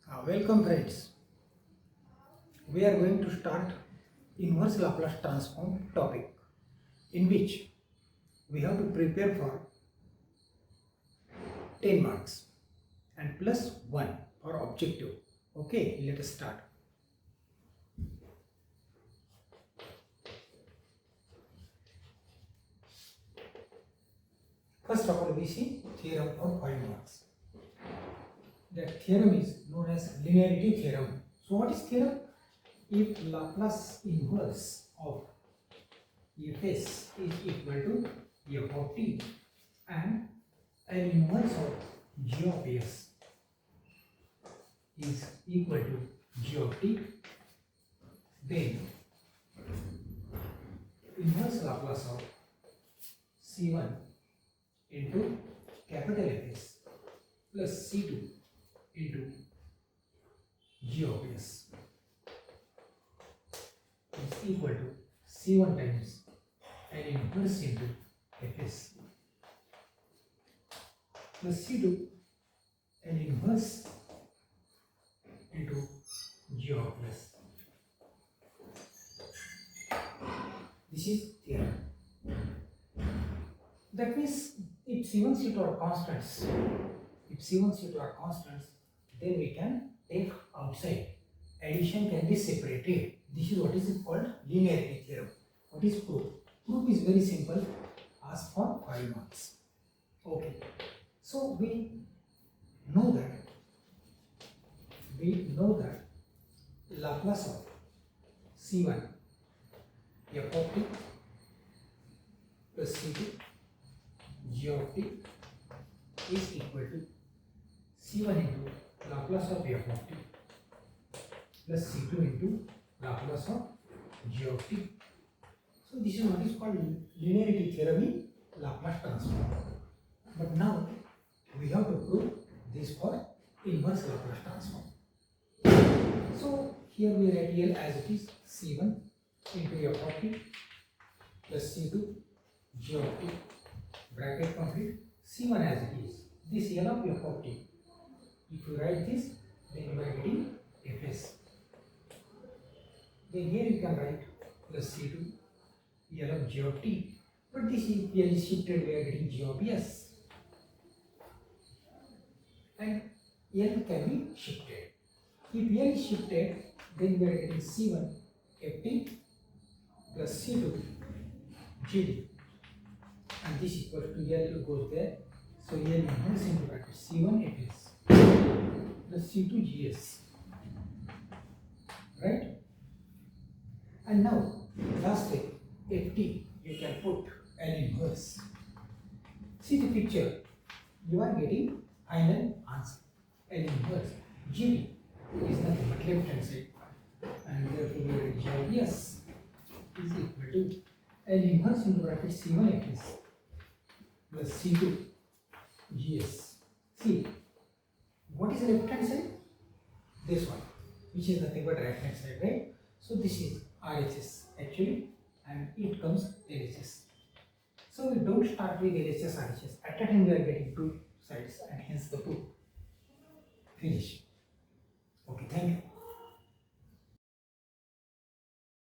Welcome friends. We are going to start inverse Laplace transform topic, in which we have to prepare for 10 marks and plus 1 for objective. Okay, let us start. First of all, we see theorem for 5 marks. That theorem is known as linearity theorem. So what is theorem? If Laplace inverse of Fs is equal to f of t and an inverse of g of s is equal to g of t, then inverse Laplace of c1 into capital Fs plus c2 into g of s is equal to c1 times an inverse into Fs plus c2 an inverse into g of s. This is theorem. That means if c1, c2 are constants, then we can take outside. Addition can be separated. This is what is called linearity theorem. What is proof? Proof is very simple. Ask for 5 marks. Okay. So we know that Laplace of c1 f of t plus c2 g of t is equal to c1 into Laplace of f of t plus c2 into Laplace of g of t. So this is what is called linearity theorem in Laplace transform. But now we have to prove this for inverse Laplace transform. So here we write L as it is, c1 into f of t plus c2 g of t, bracket complete, c1 as it is, this L of f of t. If you write this, then you are getting Fs. Then here you can write plus c2 L of g of t, but this is L is shifted, we are getting g of s, and L can be shifted. If L is shifted, then we are getting c1 ft plus c2 gd, and this equals to L goes there, so L inverse into bracket c1 fs plus c2 gs, right? And now last step, ft you can put an inverse. See the picture, you are getting final answer. An inverse gd is nothing but left hand side, and therefore we are g of s is equal to an inverse into bracket c1 fs plus c2 gs. See, what is left hand side? This one, which is nothing but right hand side, right? So this is RHS actually, and it comes LHS. So we don't start with LHS, RHS. At a time we are getting two sides, and hence the proof. Finish. Okay, thank you.